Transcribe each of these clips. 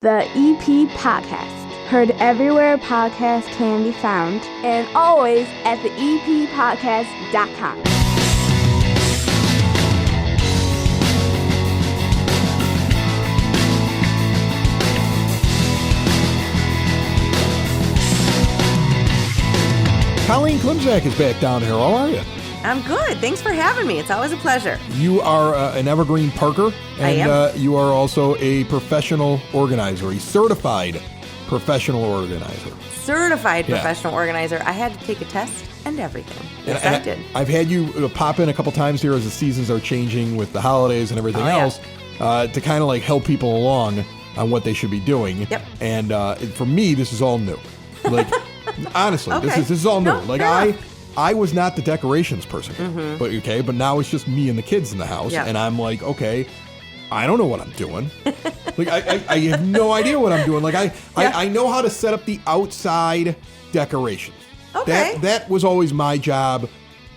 The EP Podcast. Heard everywhere podcasts can be found, and always at theeppodcast.com. Colleen Klimczak is back down here. How are you? I'm good. Thanks for having me. It's always a pleasure. You are an Evergreen Parker, and I am. You are also a professional organizer, a certified professional organizer. Certified professional organizer. I had to take a test and everything. Yes, I did. I've had you pop in a couple times here as the seasons are changing with the holidays and everything else to kind of like help people along on what they should be doing. Yep. And for me, this is all new. Like, honestly, Okay. this is all new. No, Like fair I was not the decorations person, but now it's just me and the kids in the house, and I'm like, okay, I don't know what I'm doing. Like I have no idea what I'm doing. Like I know how to set up the outside decorations. Okay. That was always my job,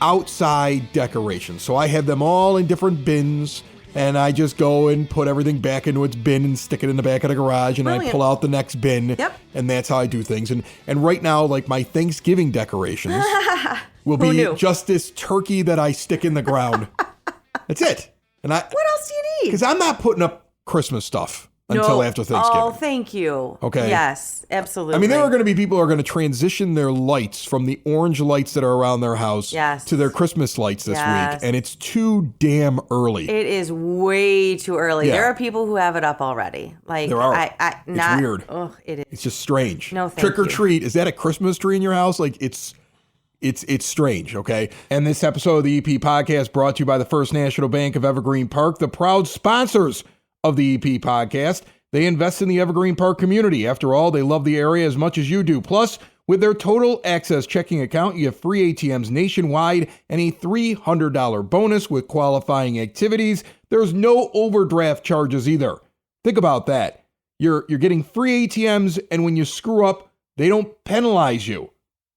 outside decorations. So I have them all in different bins, and I just go and put everything back into its bin and stick it in the back of the garage, and Brilliant. I pull out the next bin, and that's how I do things. And right now, like my Thanksgiving decorations will Who be knew? just this turkey that I stick in the ground. That's it. And What else do you need? because I'm not putting up Christmas stuff until after Thanksgiving. Oh, thank you. Okay. Yes, absolutely. I mean, there are going to be people who are going to transition their lights from the orange lights that are around their house to their Christmas lights this week, and it's too damn early. It is way too early. Yeah. There are people who have it up already. Like There are. it's weird. Oh, it is. It's just strange. No, thank Trick or you. treat. Is that a Christmas tree in your house? Like it's strange, okay? And this episode of the EP Podcast brought to you by the First National Bank of Evergreen Park, the proud sponsors of the EP Podcast. They invest in the Evergreen Park community. After all, they love the area as much as you do. Plus, with their Total Access checking account, you have free ATMs nationwide and a $300 bonus with qualifying activities. There's no overdraft charges either. Think about that. You're getting free ATMs, and when you screw up, they don't penalize you.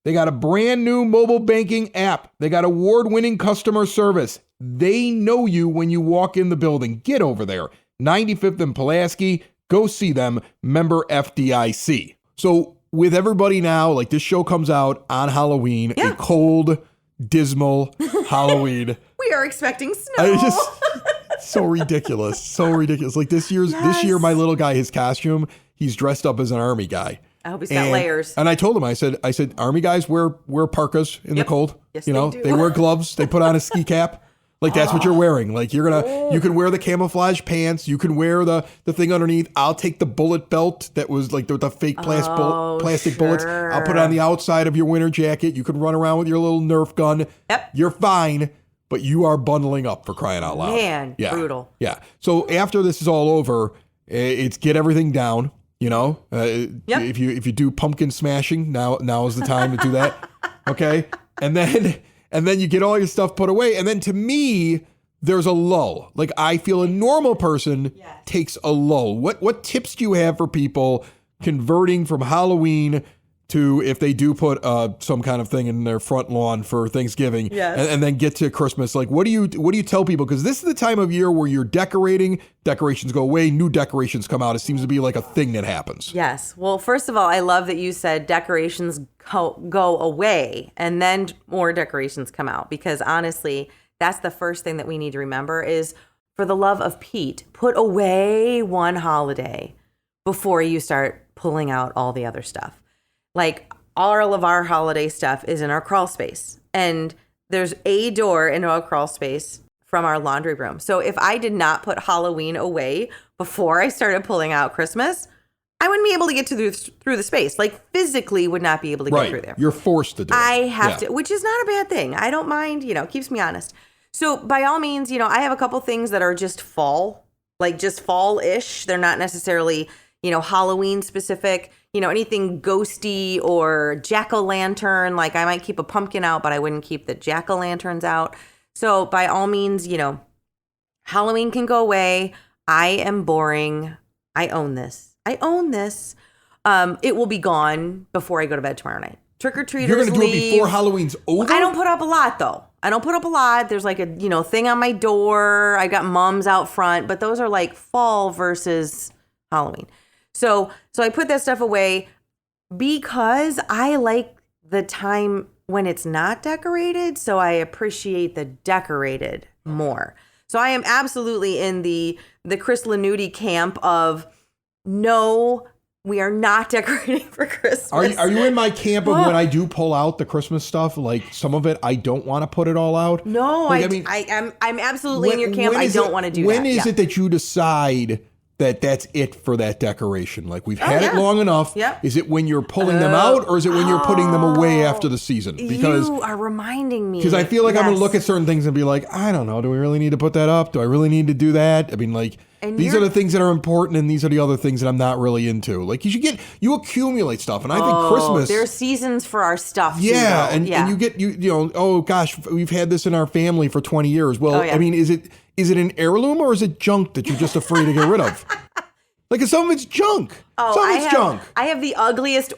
They got a brand new mobile banking app. They got award-winning customer service. They know you when you walk in the building. Get over there. 95th and Pulaski. Go see them. Member FDIC. So with everybody now, like this show comes out on Halloween, a cold, dismal Halloween. We are expecting snow. I just so ridiculous. So ridiculous. Like this year, my little guy, his costume, he's dressed up as an army guy. I hope he's got layers. And I told him, I said, army guys wear parkas in the cold. Yes, you know, they do. they wear gloves. They put on a ski cap. Like that's what you're wearing. Like you can wear the camouflage pants. You can wear the thing underneath. I'll take the bullet belt that was like the fake plastic bullets. I'll put it on the outside of your winter jacket. You can run around with your little Nerf gun. Yep. You're fine, but you are bundling up, for crying out loud. Man, brutal. Yeah. So after this is all over, it's get everything down. You know, if you do pumpkin smashing, now is the time to do that. Okay, and then you get all your stuff put away, and then to me, there's a lull. Like I feel a normal person takes a lull. What tips do you have for people converting from Halloween to if they do put some kind of thing in their front lawn for Thanksgiving, and then get to Christmas? Like what do you tell people? Because this is the time of year where you're decorating. Decorations go away, new decorations come out. It seems to be like a thing that happens. Yes. Well, first of all, I love that you said decorations go away and then more decorations come out, because honestly, that's the first thing that we need to remember is, for the love of Pete, put away one holiday before you start pulling out all the other stuff. Like all of our holiday stuff is in our crawl space, and there's a door into our crawl space from our laundry room. So if I did not put Halloween away before I started pulling out Christmas, I wouldn't be able to get through the space. Like physically would not be able to get through there. You're forced to do it. I have to, which is not a bad thing. I don't mind, it keeps me honest. So by all means, I have a couple things that are just fall, like just fall-ish. They're not necessarily, Halloween specific, anything ghosty or jack-o'-lantern. Like I might keep a pumpkin out, but I wouldn't keep the jack-o'-lanterns out. So by all means, Halloween can go away. I am boring. I own this. It will be gone before I go to bed tomorrow night. Trick-or-treaters You're going to do leave. it before Halloween's over? I don't put up a lot, though. There's like a, thing on my door. I got mums out front, but those are like fall versus Halloween. So I put that stuff away because I like the time when it's not decorated. So I appreciate the decorated more. So I am absolutely in the Chris Lanuti camp of no, we are not decorating for Christmas. Are you in my camp of when I do pull out the Christmas stuff? Like some of it, I don't want to put it all out. No, like, I'm absolutely in your camp. I don't want to do that. When is it that you decide that that's it for that decoration? Like we've had it long enough. Yep. Is it when you're pulling them out, or is it when you're putting them away after the season? Because you are reminding me. Because I feel like I'm going to look at certain things and be like, I don't know. Do we really need to put that up? Do I really need to do that? I mean, like, these are the things that are important, and these are the other things that I'm not really into. Like, you accumulate stuff, and I think Christmas. There's seasons for our stuff. Yeah, too, and you get you know, oh gosh, we've had this in our family for 20 years. Well, I mean, is it an heirloom or is it junk that you're just afraid to get rid of? Like, some of it's junk. Some of it's junk. I have the ugliest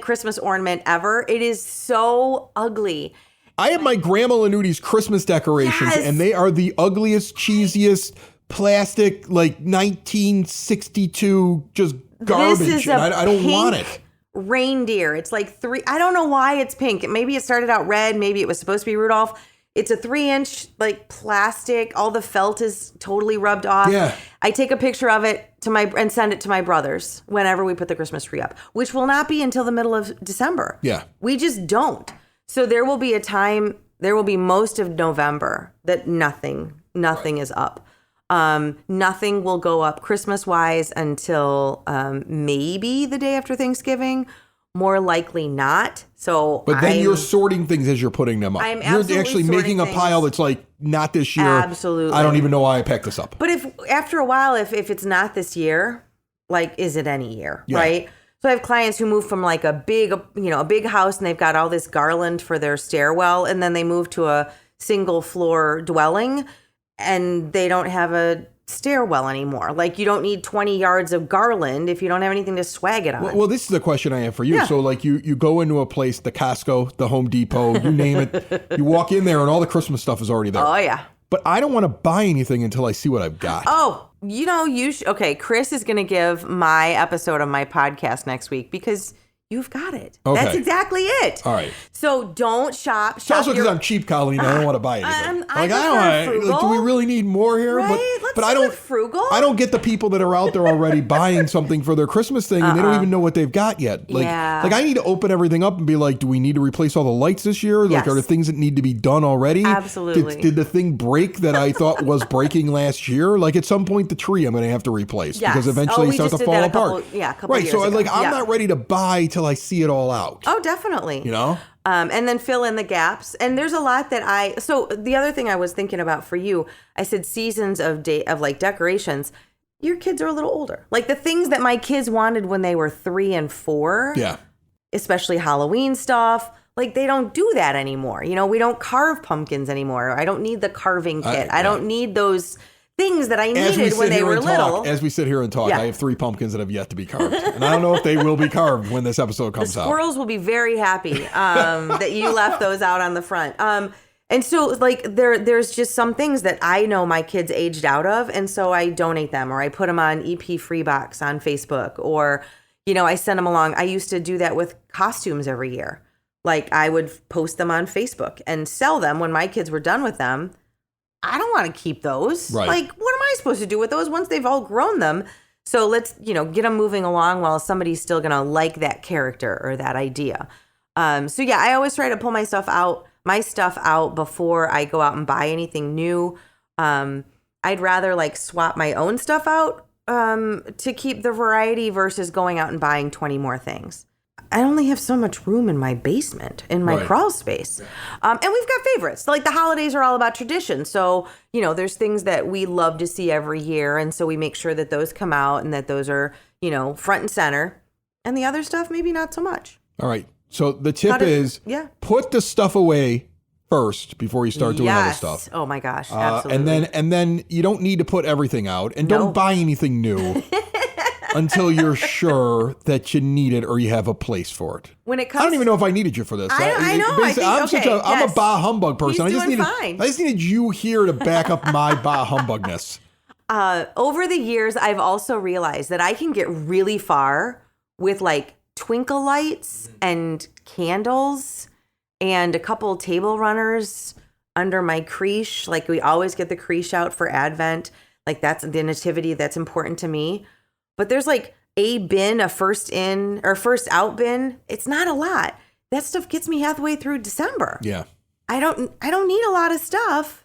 Christmas ornament ever. It is so ugly. I have my Grandma Lanuti's Christmas decorations, and they are the ugliest, cheesiest, plastic, like 1962, just garbage. This is I don't want it. Reindeer. It's like I don't know why it's pink. Maybe it started out red. Maybe it was supposed to be Rudolph. It's a 3-inch like plastic. All the felt is totally rubbed off. Yeah. I take a picture of it and send it to my brothers whenever we put the Christmas tree up, which will not be until the middle of December. Yeah. We just don't. So there will be a time, there will be most of November that nothing is up. Nothing will go up Christmas-wise until maybe the day after Thanksgiving. More likely not. But then you're sorting things as you're putting them up. You're actually making a pile that's like, not this year. Absolutely. I don't even know why I packed this up. But if after a while, if it's not this year, like, is it any year, right? So I have clients who move from like a big house, and they've got all this garland for their stairwell, and then they move to a single floor dwelling, and they don't have a stairwell anymore. Like, you don't need 20 yards of garland if you don't have anything to swag it on. Well, this is the question I have for you. Yeah. So like you go into a place, the Costco, the Home Depot, you name it, you walk in there and all the Christmas stuff is already there. Oh yeah. But I don't want to buy anything until I see what I've got. Oh, okay, Chris is going to give my episode of my podcast next week because you've got it. Okay. That's exactly it. All right. So don't shop. It's also because I'm cheap, Colleen. I don't want to buy anything. Do we really need more here? Right? But I don't. Frugal. I don't get the people that are out there already buying something for their Christmas thing, and they don't even know what they've got yet. Like I need to open everything up and be like, do we need to replace all the lights this year? Like, are there things that need to be done already? Absolutely. Did the thing break that I thought was breaking last year? Like, at some point, the tree I'm going to have to replace because eventually it starts to fall apart. A couple years So ago. I'm not ready to buy till I see it all out. Oh, definitely. You know? And then fill in the gaps. And there's a lot that so the other thing I was thinking about for you, I said seasons of like decorations. Your kids are a little older. Like the things that my kids wanted when they were 3 and 4. Yeah. Especially Halloween stuff. Like, they don't do that anymore. You know, we don't carve pumpkins anymore. I don't need the carving kit. I don't need those things that I needed when they were little. As we sit here and talk, I have 3 pumpkins that have yet to be carved. And I don't know if they will be carved when this episode comes out. Squirrels will be very happy that you left those out on the front. And so, like, there's just some things that I know my kids aged out of, and so I donate them, or I put them on EP Free Box on Facebook, or, I send them along. I used to do that with costumes every year. Like, I would post them on Facebook and sell them when my kids were done with them. I don't want to keep those. Right. Like, what am I supposed to do with those once they've all grown them? So let's, get them moving along while somebody's still going to like that character or that idea. So yeah, I always try to pull my stuff out before I go out and buy anything new. I'd rather like swap my own stuff out to keep the variety versus going out and buying 20 more things. I only have so much room in my basement, in my crawl space. And we've got favorites. Like, the holidays are all about tradition. So, there's things that we love to see every year. And so we make sure that those come out and that those are, front and center. And the other stuff, maybe not so much. All right. So the tip is put the stuff away first before you start doing other stuff. Oh my gosh, absolutely. And then you don't need to put everything out, and don't buy anything new until you're sure that you need it or you have a place for it. When it comes, I don't even know if I needed you for this. I know. I'm a bah humbug person. He's doing fine. I just needed you here to back up my bah humbugness. Over the years, I've also realized that I can get really far with like twinkle lights and candles and a couple table runners under my creche. Like we always get the creche out for Advent. Like that's the nativity that's important to me. But there's like a bin, a first in or first out bin. It's not a lot. That stuff gets me halfway through December. Yeah. I don't need a lot of stuff.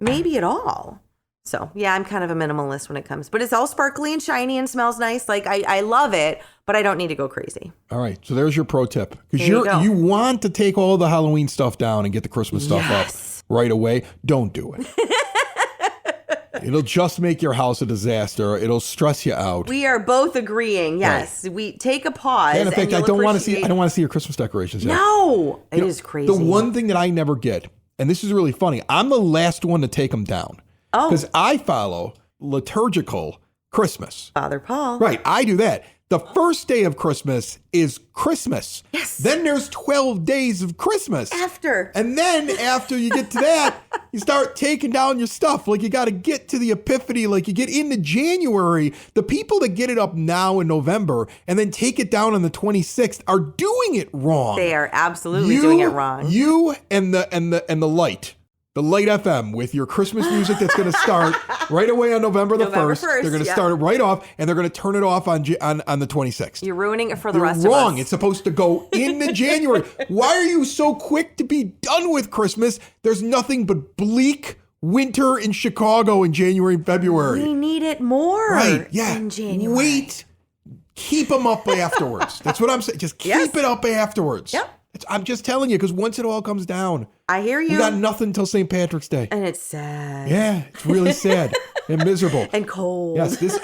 Maybe at all. So yeah, I'm kind of a minimalist when it comes, but it's all sparkly and shiny and smells nice. Like I love it, but I don't need to go crazy. All right. So there's your pro tip. Because There you go. you want to take all the Halloween stuff down and get the Christmas stuff Yes. up right away. Don't do it. It'll just make your house a disaster. It'll stress you out. We are both agreeing. Yes, we take a pause. And in fact, I you'll don't want to see. appreciate- I don't want to see your Christmas decorations yet. No, it You know, is crazy. The one thing that I never get, and this is really funny, I'm the last one to take them down. Oh. Because I follow liturgical Christmas. Father Paul. Right, I do that. The first day of Christmas is Christmas. Yes. Then there's 12 days of Christmas. After. And then after you get to that, you start taking down your stuff. Like you got to get to the Epiphany. Like you get into January. The people that get it up now in November and then take it down on the 26th are doing it wrong. They are absolutely doing it wrong. You and the light. The Light FM with your Christmas music that's going to start right away on November the November 1st. 1st, They're going to yeah. start it right off, and they're going to turn it off on the 26th. You're ruining it for the You're rest wrong. of us. It's supposed to go into January. Why are you so quick to be done with Christmas? There's nothing but bleak winter in Chicago in January and February. We need it more Right, yeah. in January. Wait. Keep them up afterwards. That's what I'm saying. Just keep Yes. it up afterwards. Yep. I'm just telling you, because once it all comes down, I hear you. we got nothing until St. Patrick's Day. And it's sad. Yeah, it's really sad and miserable. And cold. Yes, these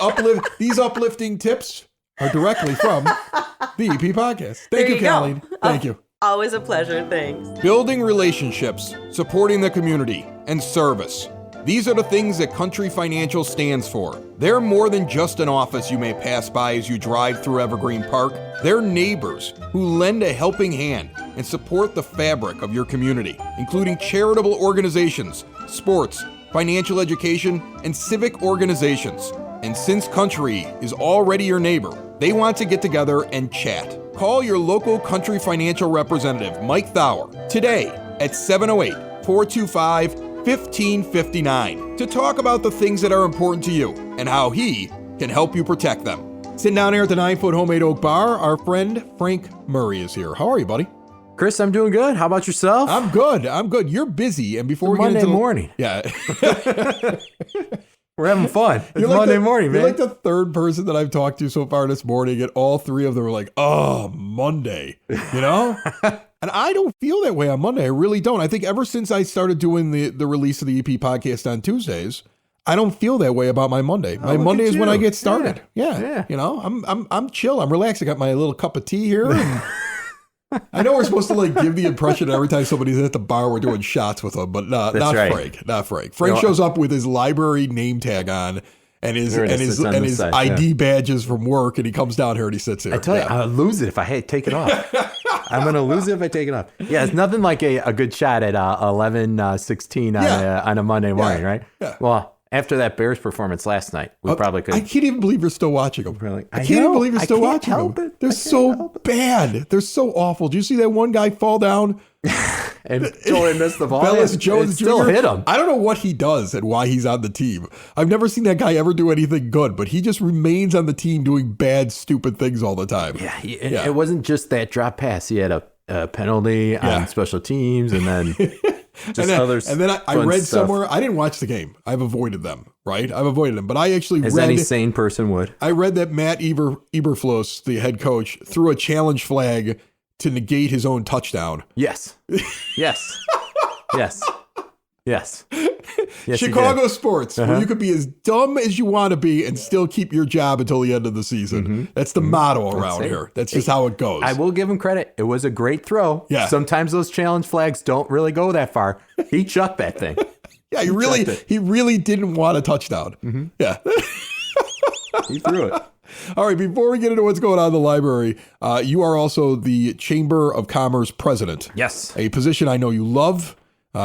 uplifting tips are directly from the EP Podcast. Thank There you, you go. Colleen. Thank you. Always a pleasure. Thanks. Building relationships, supporting the community, and service. These are the things that Country Financial stands for. They're more than just an office you may pass by as you drive through Evergreen Park. They're neighbors who lend a helping hand and support the fabric of your community, including charitable organizations, sports, financial education, and civic organizations. And since Country is already your neighbor, they want to get together and chat. Call your local Country Financial representative, Mike Thauer, today at 708-425-1559 to talk about the things that are important to you and how he can help you protect them. Sitting down here at the 9-foot homemade oak bar, our friend Frank Murray is here. How are you, buddy? Chris, I'm doing good. How about yourself? I'm good. You're busy. And before we get Monday into morning. Yeah. We're having fun. It's You're like Monday the- morning, man. You're like the third person that I've talked to so far this morning, and all three of them are like, oh, Monday, you know? And I don't feel that way on Monday. I really don't. I think ever since I started doing the release of the EP podcast on Tuesdays, I don't feel that way about my Monday. My look Monday at is when you. I get started. Yeah. Yeah. You know, I'm chill. I'm relaxed. I got my little cup of tea here. And I know we're supposed to like give the impression every time somebody's at the bar we're doing shots with them, but not right. Frank. Not Frank. Frank No. shows up with his library name tag on and his There it and is. his It's on and the his side, ID badges from work, and he comes down here and he sits here. I tell you, Yeah. I'll lose it if I take it off. I'm going to lose it if I take it off. Yeah, it's nothing like a good shot at 11:16 on a Monday morning, right? Yeah. Well, after that Bears performance last night, we probably could. I can't even believe you're still watching them. Really? I I can't even know. believe you're I still can't watching help them. it. They're I can't so help it. bad. They're so awful. Do you see that one guy fall down? and totally missed the ball. Bellis It Jones still Jr. hit him. I don't know what he does and why he's on the team. I've never seen that guy ever do anything good, but he just remains on the team doing bad, stupid things all the time. Yeah, it wasn't just that drop pass. He had a penalty on special teams, and then just other. And then I fun read stuff, somewhere. I didn't watch the game. I've avoided them. Right, I've avoided them. But I actually as read. any sane person would. I read that Matt Eberflus, the head coach, threw a challenge flag to negate his own touchdown. Yes. Yes. Yes. Yes. Yes, Chicago sports, where you could be as dumb as you want to be and still keep your job until the end of the season. That's the motto around it. here. That's just how it goes. I will give him credit. It was a great throw. Yeah. Sometimes those challenge flags don't really go that far. He chucked that thing. Yeah, he really didn't want a touchdown. Yeah. He threw it. All right, before we get into what's going on in the library, you are also the Chamber of Commerce president. Yes. A position I know you love.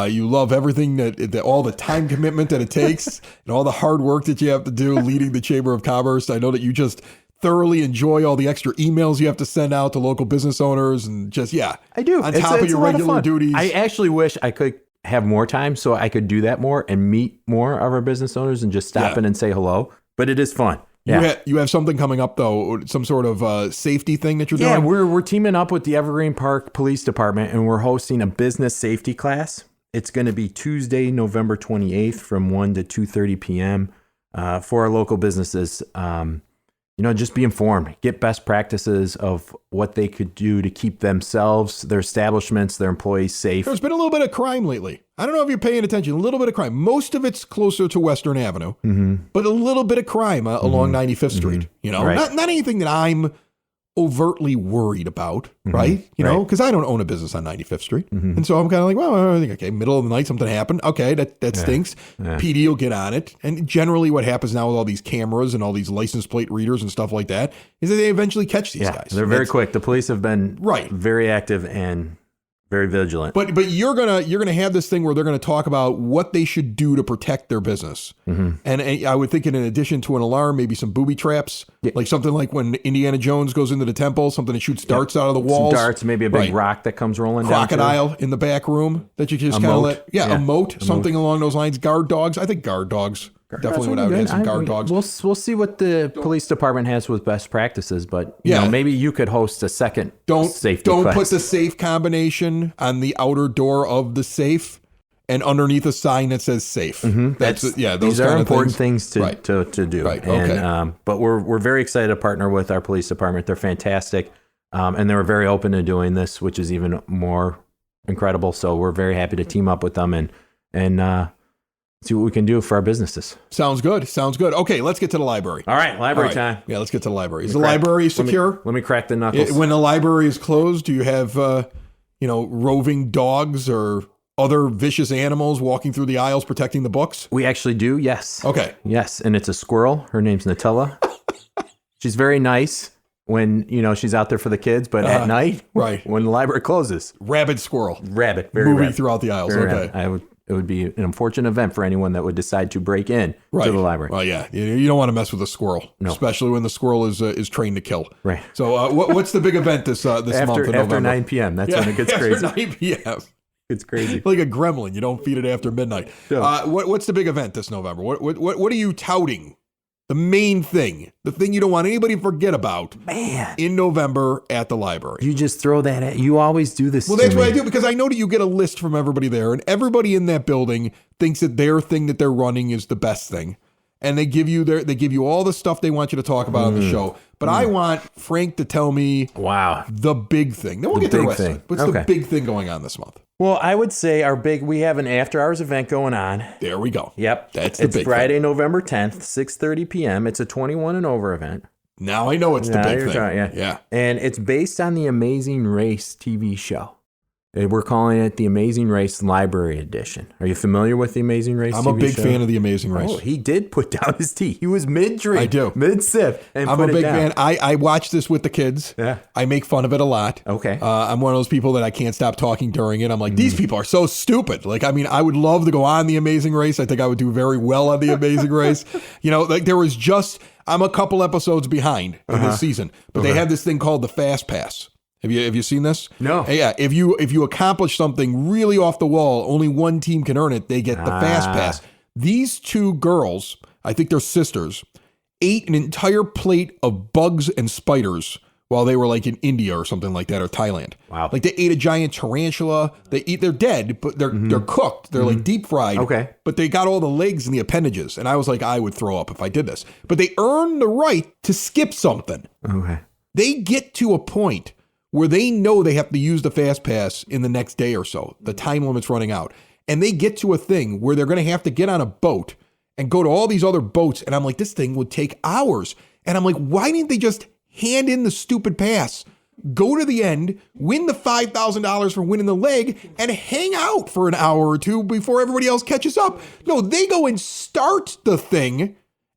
You love everything that all the time commitment that it takes and all the hard work that you have to do leading the Chamber of Commerce. I know that you just thoroughly enjoy all the extra emails you have to send out to local business owners and just, I do. On top of your regular duties. I actually wish I could have more time so I could do that more and meet more of our business owners and just stop in and say hello. But it is fun. Yeah. You have something coming up, though, some sort of safety thing that you're doing? Yeah, we're teaming up with the Evergreen Park Police Department, and we're hosting a business safety class. It's going to be Tuesday, November 28th from 1 to 2:30 p.m. For our local businesses. Just be informed. Get best practices of what they could do to keep themselves, their establishments, their employees safe. There's been a little bit of crime lately. I don't know if you're paying attention. A little bit of crime. Most of it's closer to Western Avenue, but a little bit of crime along 95th Street. Right. Not anything that I'm overtly worried about, right? Because I don't own a business on 95th Street. And so I'm kind of like, well, I think, okay, middle of the night, something happened. Okay, that stinks. Yeah. PD will get on it. And generally what happens now with all these cameras and all these license plate readers and stuff like that is that they eventually catch these guys. They're very quick. The police have been very active and very vigilant. But you're gonna have this thing where they're gonna talk about what they should do to protect their business. And I would think in addition to an alarm, maybe some booby traps, like something like when Indiana Jones goes into the temple, something that shoots darts out of the walls. Some darts, maybe a big rock that comes rolling down. Crocodile in the back room that you just kind of let. A moat, something along those lines. Guard dogs. I think guard dogs. Definitely would have some guard dogs. We'll see what the police department has with best practices, but maybe you could host a second safety Don't class. put the safe combination on the outer door of the safe and underneath a sign that says safe. Those are important things to do. Right. Okay. And, but we're very excited to partner with our police department. They're fantastic, and they were very open to doing this, which is even more incredible. So we're very happy to team up with them and see what we can do for our businesses. Sounds good. Okay, let's get to the library. All right, library time. Yeah, let's get to the library. Is the library secure? Let me crack the knuckles. When the library is closed, do you have, roving dogs or other vicious animals walking through the aisles protecting the books? We actually do, yes. Okay. Yes, and it's a squirrel. Her name's Nutella. She's very nice when, she's out there for the kids, but at night, when the library closes. Rabid squirrel. Rabid, very moving rabid. Throughout the aisles. Very okay. rabid. It would be an unfortunate event for anyone that would decide to break in to the library. Well, yeah, you don't want to mess with a squirrel, especially when the squirrel is trained to kill. Right. So, what's the big event this month in November? After 9 p.m. That's when it gets crazy. After 9 p.m. It's crazy. Like a gremlin, you don't feed it after midnight. Yeah. What's the big event this November? What are you touting? The main thing, the thing you don't want anybody to forget about, in November at the library. You just throw that at. You always do this. Well, that's what I do, because I know that you get a list from everybody there, and everybody in that building thinks that their thing that they're running is the best thing, and they give you all the stuff they want you to talk about on the show. But I want Frank to tell me, the big thing. Then we'll get to the rest of it. What's the big thing going on this month? Well, I would say we have an after-hours event going on. There we go. Yep. It's Friday, thing. November 10th, 6:30 p.m. It's a 21 and over event. Now I know it's the big thing. Yeah. And it's based on the Amazing Race TV show. We're calling it the Amazing Race Library Edition. Are you familiar with the Amazing Race I'm TV a big show? fan of the Amazing Race. Oh, he did put down his tea. He was mid-drink. I do. Mid-sip. And I'm put a big it down. fan. I watch this with the kids. Yeah. I make fun of it a lot. Okay. I'm one of those people that I can't stop talking during it. I'm like, these people are so stupid. Like, I mean, I would love to go on the Amazing Race. I think I would do very well on the Amazing Race. I'm a couple episodes behind in this season, but they have this thing called the Fast Pass. Have you seen this? No. Yeah. If you accomplish something really off the wall, only one team can earn it. They get the Fast Pass. These two girls, I think they're sisters, ate an entire plate of bugs and spiders while they were like in India or something like that, or Thailand. Wow. Like they ate a giant tarantula. They're dead, but they're cooked. They're like deep fried. Okay. But they got all the legs and the appendages. And I was like, I would throw up if I did this. But they earned the right to skip something. Okay. They get to a point where they know they have to use the Fast Pass in the next day or so. The time limit's running out. And they get to a thing where they're going to have to get on a boat and go to all these other boats. And I'm like, this thing would take hours. And I'm like, why didn't they just hand in the stupid pass, go to the end, win the $5,000 for winning the leg, and hang out for an hour or two before everybody else catches up? No, they go and start the thing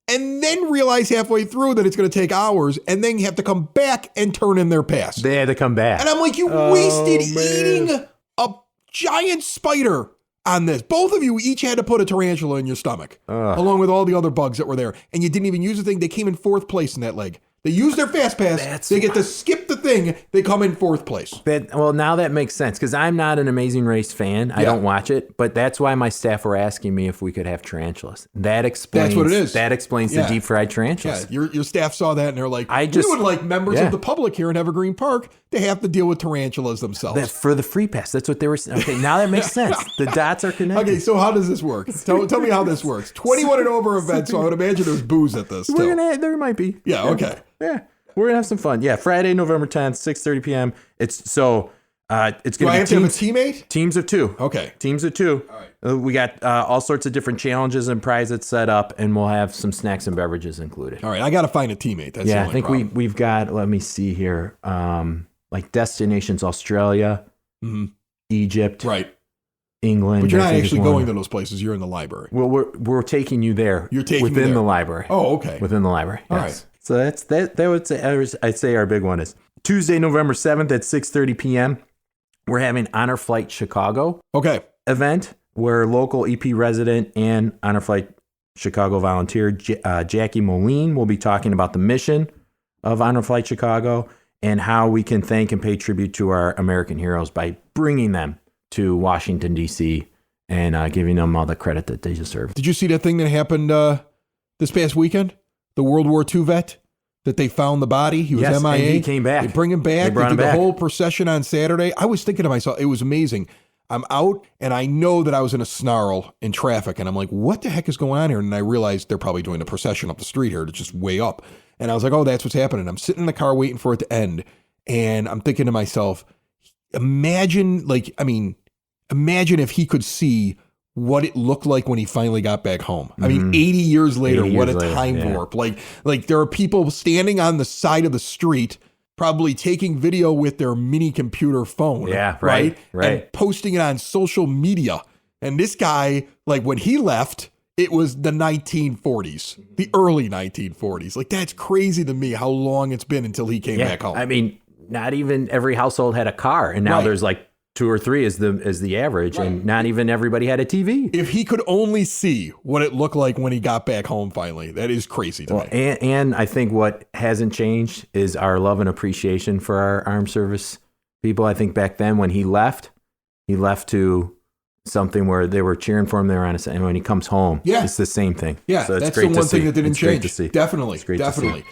and then realize halfway through that it's going to take hours, and then you have to come back and turn in their pass. They had to come back. And I'm like, you wasted eating a giant spider on this. Both of you each had to put a tarantula in your stomach, along with all the other bugs that were there. And you didn't even use the thing. They came in 4th place in that leg. They use their fast pass. They get to skip the thing. They come in 4th place. Well, now that makes sense because I'm not an Amazing Race fan. I don't watch it, but that's why my staff were asking me if we could have tarantulas. That explains. That's what it is. That explains the deep fried tarantulas. Yeah, your staff saw that and they're like, we would like members of the public here in Evergreen Park to have to deal with tarantulas themselves. For the free pass. That's what they were saying. Okay, now that makes sense. The dots are connected. Okay, so how does this work? Tell me how this works. 21 and over event, so I would imagine there's booze at this. There might be. Yeah, okay. Yeah. We're going to have some fun. Yeah, Friday, November 10th, 6:30 p.m. It's going to be Do I have to have a teammate? Teams of 2. Okay. Teams of 2. All right. We got all sorts of different challenges and prizes set up, and we'll have some snacks and beverages included. All right. I got to find a teammate. That's the only I think problem. we've got, let me see here, like destinations Australia, Egypt, right, England. But you're not actually going to those places. You're in the library. Well, we're taking you there. You're taking within me there. the library. Oh, okay. Within the library. All yes. right. So that's that. That would say I'd say our big one is Tuesday, November 7th at 6:30 p.m. We're having Honor Flight Chicago event where local EP resident and Honor Flight Chicago volunteer Jackie Moline will be talking about the mission of Honor Flight Chicago and how we can thank and pay tribute to our American heroes by bringing them to Washington, D.C. and giving them all the credit that they deserve. Did you see that thing that happened this past weekend? The World War II vet that they found the body. He was MIA. And he came back. They bring him back. They did the whole procession on Saturday. I was thinking to myself, it was amazing. I'm out and I know that I was in a snarl in traffic and I'm like, what the heck is going on here? And I realized they're probably doing a procession up the street here to just way up. And I was like, oh, that's what's happening. I'm sitting in the car waiting for it to end. And I'm thinking to myself, imagine if he could see what it looked like when he finally got back home. I mean, 80 years later, what a time warp. Like there are people standing on the side of the street, probably taking video with their mini computer phone. Yeah, right. And posting it on social media. And this guy, like when he left, it was the 1940s, the early 1940s. Like that's crazy to me how long it's been until he came back home. I mean, not even every household had a car, and now there's like 2 or 3 is the average, and not even everybody had a TV. If he could only see what it looked like when he got back home finally, that is crazy to me. And I think what hasn't changed is our love and appreciation for our armed service people. I think back then when he left to something where they were cheering for him, they were on his side, and when he comes home, it's the same thing. Yeah, so it's that's great the one to see. thing that didn't It's great change. to see. Definitely, It's great to see. definitely.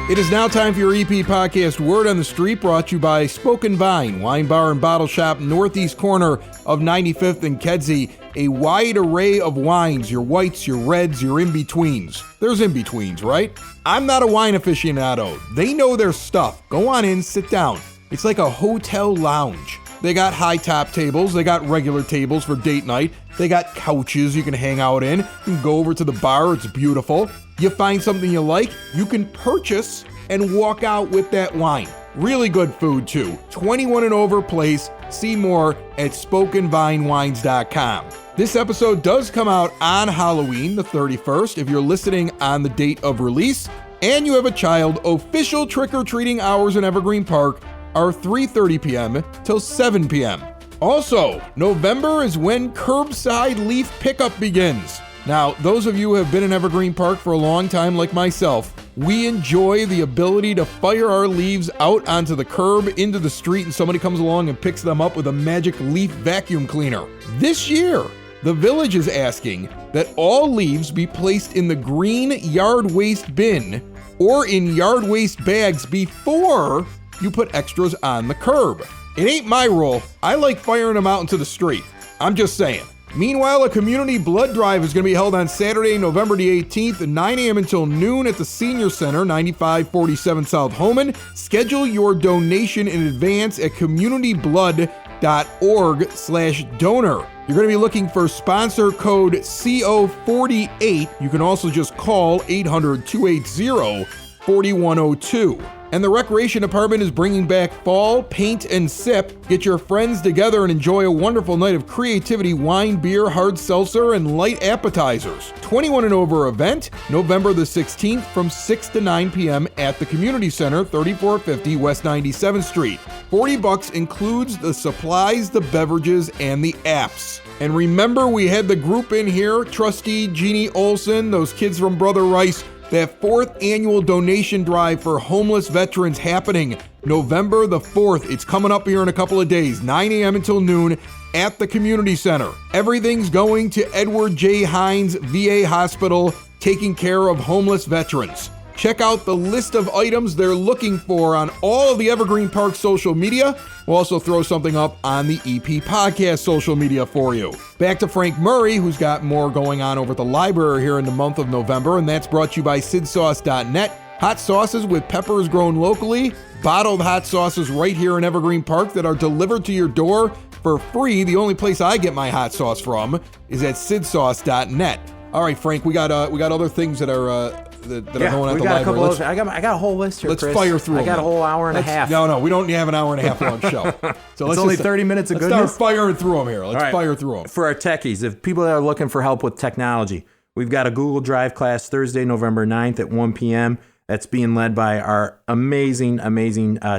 It is now time for your EP podcast, Word on the Street, brought to you by Spoken Vine, wine bar and bottle shop, northeast corner of 95th and Kedzie. A wide array of wines, your whites, your reds, your in-betweens. There's in-betweens, right? I'm not a wine aficionado. They know their stuff. Go on in, sit down. It's like a hotel lounge. They got high top tables. They got regular tables for date night. They got couches you can hang out in. You can go over to the bar. It's beautiful. You find something you like, you can purchase and walk out with that wine. Really good food too. 21 and over place. See more at SpokenVineWines.com. This episode does come out on Halloween, the 31st. If you're listening on the date of release and you have a child, official trick-or-treating hours in Evergreen Park are 3:30 p.m. till 7 p.m. Also, November is when curbside leaf pickup begins. Now, those of you who have been in Evergreen Park for a long time like myself, we enjoy the ability to fire our leaves out onto the curb, into the street, and somebody comes along and picks them up with a magic leaf vacuum cleaner. This year, the village is asking that all leaves be placed in the green yard waste bin or in yard waste bags before you put extras on the curb. It ain't my rule. I like firing them out into the street. I'm just saying. Meanwhile, a community blood drive is going to be held on Saturday, November the 18th at 9 a.m. until noon at the Senior Center, 9547 South Homan. Schedule your donation in advance at communityblood.org/donor. You're going to be looking for sponsor code CO48. You can also just call 800-280-4102. And the Recreation Department is bringing back Fall, Paint, and Sip. Get your friends together and enjoy a wonderful night of creativity, wine, beer, hard seltzer, and light appetizers. 21 and over event, November the 16th from 6 to 9 p.m. at the Community Center, 3450 West 97th Street. $40 includes the supplies, the beverages, and the apps. And remember, we had the group in here, Trustee Jeannie Olson, those kids from Brother Rice, that 4th annual donation drive for homeless veterans happening November the 4th. It's coming up here in a couple of days, 9 a.m. until noon at the Community Center. Everything's going to Edward J. Hines VA Hospital, taking care of homeless veterans. Check out the list of items they're looking for on all of the Evergreen Park social media. We'll also throw something up on the EP Podcast social media for you. Back to Frank Murray, who's got more going on over at the library here in the month of November, and that's brought to you by sidsauce.net. Hot sauces with peppers grown locally, bottled hot sauces right here in Evergreen Park that are delivered to your door for free. The only place I get my hot sauce from is at sidsauce.net. All right, Frank, we got other things that are that are going at the library. I got a whole list here, Let's Chris. fire through them. I got a whole hour and a half. No, we don't have an hour and a half long show. So it's only 30 minutes of let's goodness. Start firing through them here. Let's fire through them. For our techies, if people that are looking for help with technology, we've got a Google Drive class Thursday, November 9th at 1 p.m. That's being led by our amazing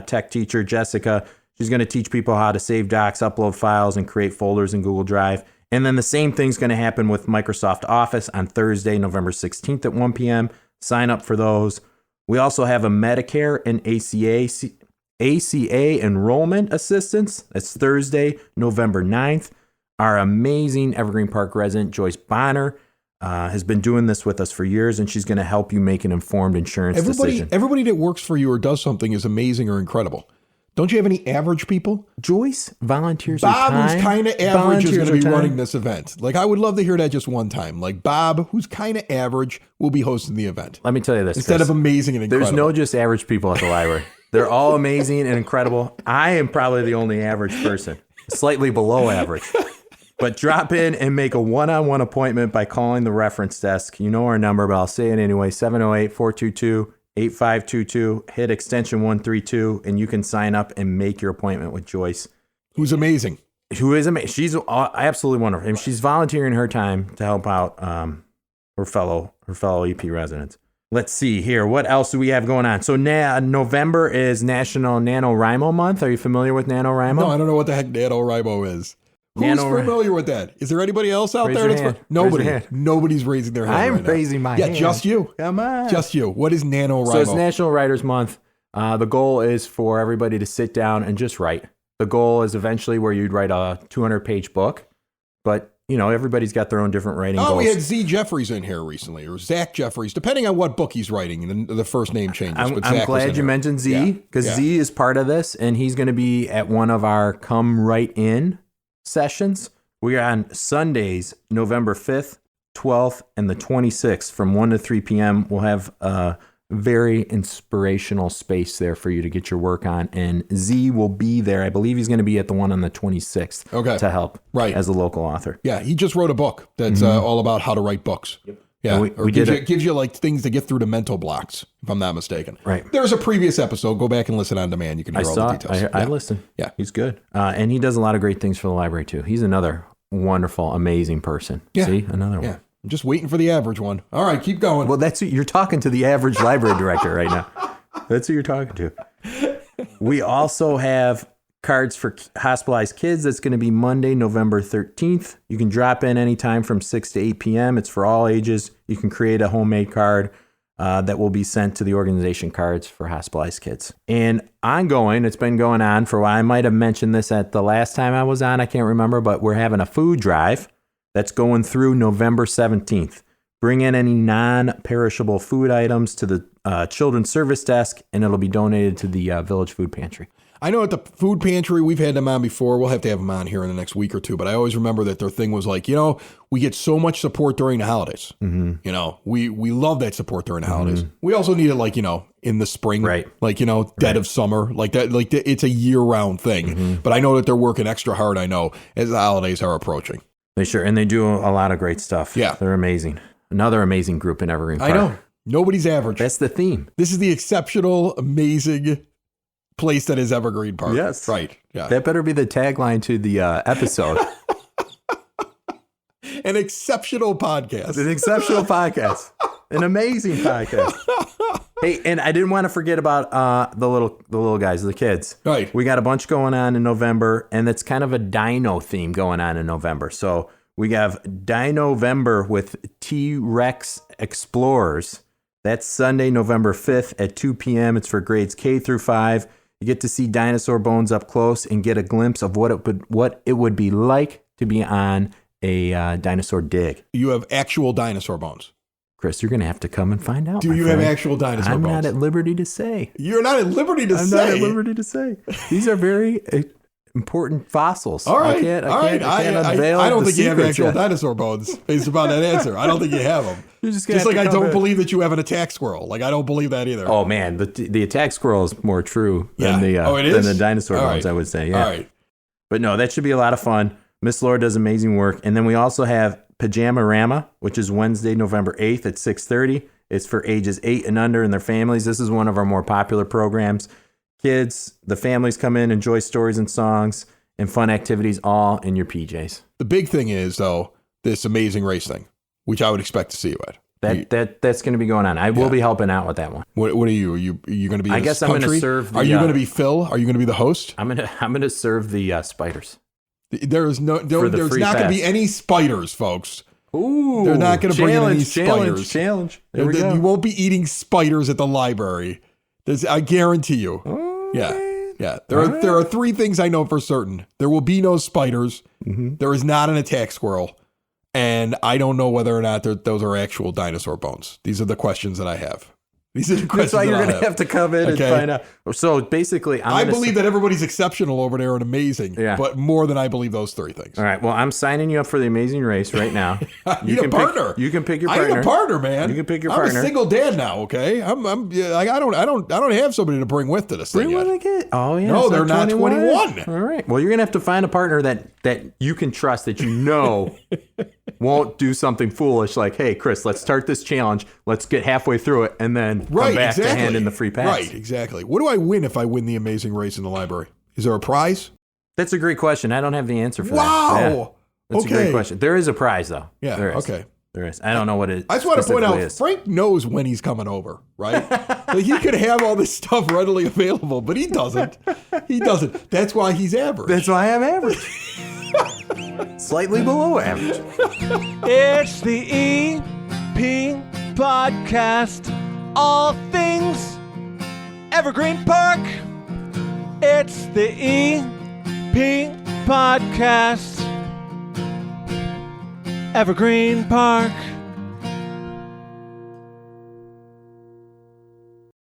tech teacher, Jessica. She's going to teach people how to save docs, upload files, and create folders in Google Drive. And then the same thing's going to happen with Microsoft Office on Thursday, November 16th at 1 p.m. Sign up for those. We also have a Medicare and ACA enrollment assistance. That's Thursday, November 9th. Our amazing Evergreen Park resident, Joyce Bonner, has been doing this with us for years, and she's going to help you make an informed insurance decision. Everybody that works for you or does something is amazing or incredible. Don't you have any average people? Joyce volunteers Bob, her time. who's kind of average, is going to be time. running this event. Like, I would love to hear that just one time. Like, Bob, who's kind of average, will be hosting the event. Let me tell you this, instead Chris. of amazing and incredible. There's no just average people at the library. They're all amazing and incredible. I am probably the only average person, slightly below average. But drop in and make a one-on-one appointment by calling the reference desk. You know our number, but I'll say it anyway, 708-422-8522. Hit extension 132, and you can sign up and make your appointment with Joyce. Who's amazing. Who is amazing. She's absolutely wonderful. And she's volunteering her time to help out her fellow EP residents. Let's see here. What else do we have going on? So November is National NaNoWriMo Month. Are you familiar with NaNoWriMo? No, I don't know what the heck NaNoWriMo is. Who's familiar with that? Is there anybody else out there? Nobody. Nobody's raising their hand. I'm raising my hand. Yeah, just you. Come on. Just you. What is NaNoWriMo? So it's National Writers Month. The goal is for everybody to sit down and just write. The goal is eventually where you'd write a 200-page book, but everybody's got their own different writing goals. We had Z. Jeffries in here recently, or Zach Jeffries, depending on what book he's writing, and the first name changes. I'm glad you mentioned Z, because Z is part of this, and he's going to be at one of our Come Write In sessions. We are on Sundays, November 5th, 12th, and the 26th from 1 to 3 p.m. We'll have a very inspirational space there for you to get your work on. And Z will be there. I believe he's going to be at the one on the 26th to help as a local author. Yeah, he just wrote a book that's all about how to write books. Yep. Yeah, gives you like things to get through the mental blocks, if I'm not mistaken. Right. There's a previous episode. Go back and listen on demand. You can hear all the details. I listened. Yeah, he's good. And he does a lot of great things for the library, too. He's another wonderful, amazing person. Yeah. See, another one. I'm just waiting for the average one. All right, keep going. Well, you're talking to the average library director right now. That's who you're talking to. We also have cards for hospitalized kids. That's going to be Monday, November 13th. You can drop in anytime from 6 to 8 p.m. It's for all ages. You can create a homemade card that will be sent to the organization Cards for Hospitalized Kids. And ongoing, it's been going on for a while. I might have mentioned this at the last time I was on. I can't remember, but we're having a food drive that's going through November 17th. Bring in any non-perishable food items to the Children's Service Desk, and it'll be donated to the Village Food Pantry. I know at the food pantry, we've had them on before. We'll have to have them on here in the next week or two. But I always remember that their thing was like, we get so much support during the holidays. Mm-hmm. We love that support during the holidays. We also need it like, in the spring, right? Like, dead of summer, like that. Like it's a year-round thing. Mm-hmm. But I know that they're working extra hard, as the holidays are approaching. And they do a lot of great stuff. Yeah. They're amazing. Another amazing group in Evergreen Park. I know. Nobody's average. That's the theme. This is the exceptional, amazing place that is Evergreen Park. Yes. Right. Yeah. That better be the tagline to the episode. An exceptional podcast. An exceptional podcast. An amazing podcast. Hey, and I didn't want to forget about the little guys, the kids. Right. We got a bunch going on in November, and it's kind of a dino theme going on in November. So we have Dino-vember with T-Rex Explorers. That's Sunday, November 5th at 2 p.m. It's for grades K through 5. You get to see dinosaur bones up close and get a glimpse of what it would be like to be on a dinosaur dig. You have actual dinosaur bones. Chris, you're going to have to come and find out. Do you have actual dinosaur bones? I'm not at liberty to say. You're not at liberty to say? I'm not at liberty to say. These are very important fossils. All right. I can't unveil I don't the think you have secrets actual yet. dinosaur bones based upon that answer. I don't think you have them. Just like I don't believe that you have an attack squirrel. Like I don't believe that either. Oh man, the attack squirrel is more true than the is? than the dinosaur All bones. right. I would say. Yeah. All right. But no, that should be a lot of fun. Miss Laura does amazing work, and then we also have Pajama-rama, which is Wednesday, November 8th at 6:30. It's for ages 8 and under and their families. This is one of our more popular programs. Kids, the families come in, enjoy stories and songs and fun activities, all in your PJs. The big thing is though this amazing race thing, which I would expect to see you at. That's going to be going on. I will be helping out with that one. What are you? Are you going to be? I guess I'm going to serve. Are you going to be Phil? Are you going to be the host? I'm going to serve the spiders. There's not going to be any spiders, folks. Ooh, they're not going to bring in any spiders. Challenge. There we go. You won't be eating spiders at the library. I guarantee you. Oh, Yeah. man. Yeah. There are 3 things I know for certain. There will be no spiders. Mm-hmm. There is not an attack squirrel. And I don't know whether or not those are actual dinosaur bones. These are the questions that I have. These are the questions. That's why you're going to have to come in and find out. So basically, I believe that everybody's exceptional over there and amazing, Yeah. but more than I believe those 3 things. All right. Well, I'm signing you up for the Amazing Race right now. You can partner. You can pick your I partner. need a partner, man. You can pick your I'm partner. a single dad now. Okay, I don't have somebody to bring with to this thing Bring yet. one again. Oh yeah. No, so they're not 21. All right. Well, you're gonna have to find a partner that you can trust, that you know won't do something foolish like, hey, Chris, let's start this challenge. Let's get halfway through it and then come back to hand in the free pass. Right, exactly. What do I win if I win the amazing race in the library? Is there a prize? That's a great question. I don't have the answer for Wow. that. Yeah. That's Okay. a great question. There is a prize though. Yeah. There is. Okay. There is. I don't know what it is. I just want to point out, is. Frank knows when he's coming over, right? Like he could have all this stuff readily available, but he doesn't. He doesn't. That's why he's average. That's why I'm average. Slightly below average. It's the EP Podcast. All things Evergreen Park. It's the EP Podcast. Evergreen Park.